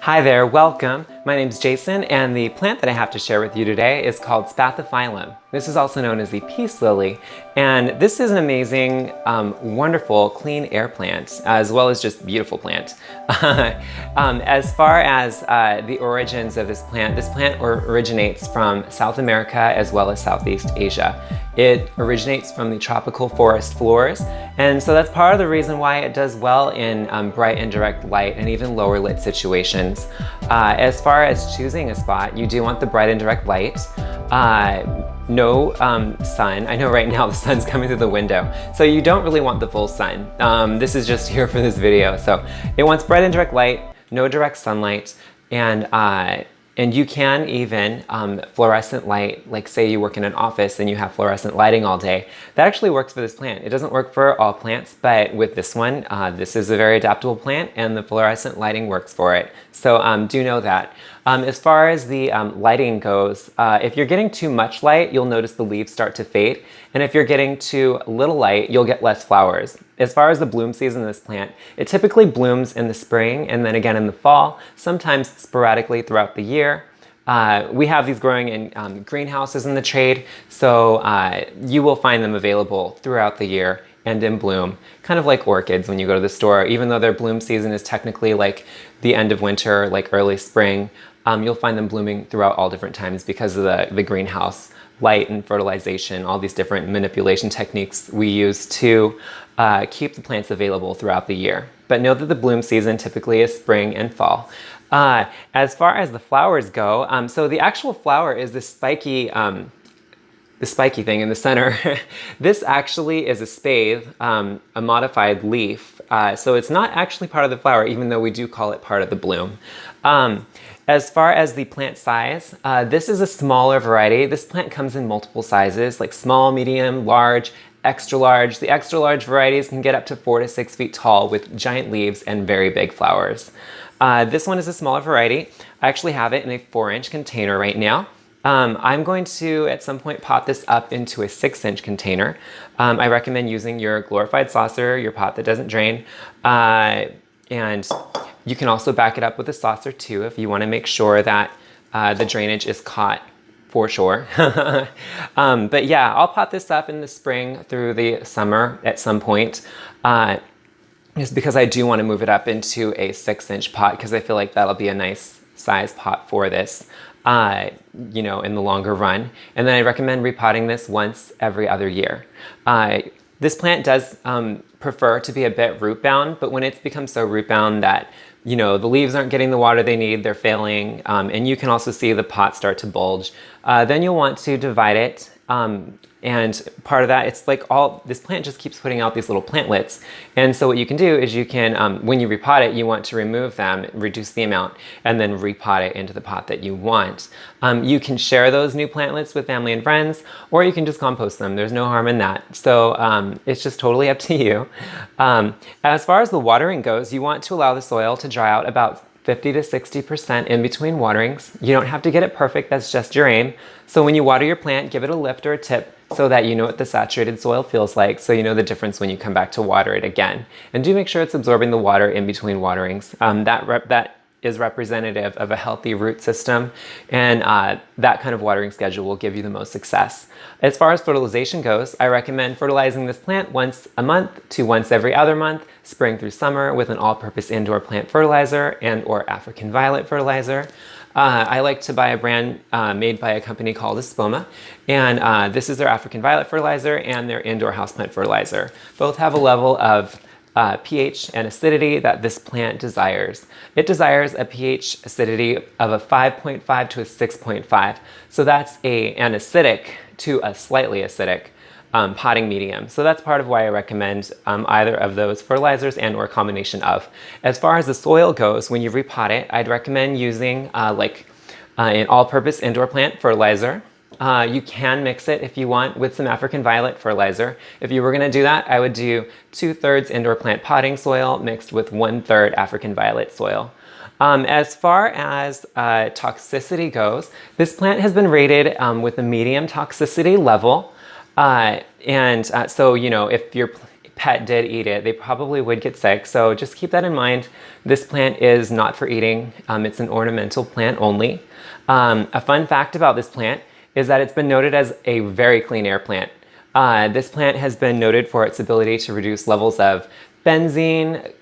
Hi there, welcome. My name's Jason, and the plant that I have to share with you today is called Spathiphyllum. This is also known as the peace lily, and this is an amazing, wonderful, clean air plant, as well as just beautiful plant. As far as the origins of this plant originates from South America as well as Southeast Asia. It originates from the tropical forest floors, and so that's part of the reason why it does well in bright and direct light and even lower lit situations. As far as choosing a spot, you do want the bright and direct light. No sun. I know right now the sun's coming through the window, so you don't really want the full sun. This is just here for this video. So it wants bright and direct light, no direct sunlight, and you can even fluorescent light, like say you work in an office and you have fluorescent lighting all day. That actually works for this plant. It doesn't work for all plants, but with this one, this is a very adaptable plant and the fluorescent lighting works for it. So do know that. As far as the lighting goes, if you're getting too much light, you'll notice the leaves start to fade. And if you're getting too little light, you'll get less flowers. As far as the bloom season of this plant, it typically blooms in the spring and then again in the fall, sometimes sporadically throughout the year. We have these growing in greenhouses in the trade, so you will find them available throughout the year and in bloom, kind of like orchids when you go to the store. Even though their bloom season is technically like the end of winter, like early spring, you'll find them blooming throughout all different times because of the greenhouse light and fertilization, all these different manipulation techniques we use to keep the plants available throughout the year. But know that the bloom season typically is spring and fall. As far as the flowers go, so the actual flower is this spiky thing in the center. This actually is a spathe, a modified leaf. So it's not actually part of the flower, even though we do call it part of the bloom. As far as the plant size, this is a smaller variety. This plant comes in multiple sizes, like small, medium, large, extra large. The extra large varieties can get up to 4 to 6 feet tall with giant leaves and very big flowers. This one is a smaller variety. I actually have it in a 4-inch container right now. I'm going to, at some point, pot this up into a 6-inch container. I recommend using your glorified saucer, your pot that doesn't drain, and you can also back it up with a saucer too if you want to make sure that the drainage is caught for sure. But yeah, I'll pot this up in the spring through the summer at some point. Just because I do want to move it up into a 6-inch pot because I feel like that'll be a nice size pot for this. In the longer run. And then I recommend repotting this once every other year. This plant does prefer to be a bit root bound, but when it's become so root bound that the leaves aren't getting the water they need, they're failing, and you can also see the pot start to bulge, then you'll want to divide it. And part of that, it's like this plant just keeps putting out these little plantlets. And so what you can do is you can, when you repot it, you want to remove them, reduce the amount, and then repot it into the pot that you want. You can share those new plantlets with family and friends, or you can just compost them. There's no harm in that. So it's just totally up to you. As far as the watering goes, you want to allow the soil to dry out about 50 to 60% in between waterings. You don't have to get it perfect, that's just your aim. So when you water your plant, give it a lift or a tip so that you know what the saturated soil feels like, so you know the difference when you come back to water it again. And do make sure it's absorbing the water in between waterings. That is representative of a healthy root system, and that kind of watering schedule will give you the most success. As far as fertilization goes, I recommend fertilizing this plant once a month to once every other month, spring through summer, with an all-purpose indoor plant fertilizer and or African violet fertilizer. I like to buy a brand made by a company called Espoma, and this is their African violet fertilizer and their indoor houseplant fertilizer. Both have a level of pH and acidity that this plant desires. It desires a pH acidity of a 5.5 to a 6.5. So that's an acidic to a slightly acidic potting medium. So that's part of why I recommend either of those fertilizers and or combination of. As far as the soil goes, when you repot it, I'd recommend using an all-purpose indoor plant fertilizer. You can mix it if you want with some African violet fertilizer. If you were going to do that, I would do 2/3 indoor plant potting soil mixed with 1/3 African violet soil. As far as toxicity goes, this plant has been rated with a medium toxicity level. So, if pet did eat it, they probably would get sick. So just keep that in mind. This plant is not for eating. It's an ornamental plant only. A fun fact about this plant is that it's been noted as a very clean air plant. This plant has been noted for its ability to reduce levels of benzene,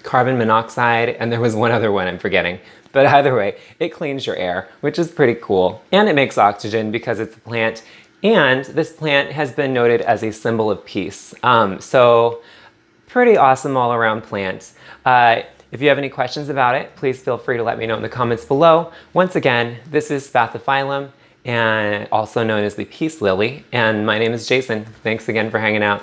carbon monoxide, and there was one other one I'm forgetting. But either way, it cleans your air, which is pretty cool. And it makes oxygen because it's a plant. And this plant has been noted as a symbol of peace. So pretty awesome all around plant. If you have any questions about it, please feel free to let me know in the comments below. Once again, this is Spathiphyllum, and also known as the peace lily. And my name is Jason. Thanks again for hanging out.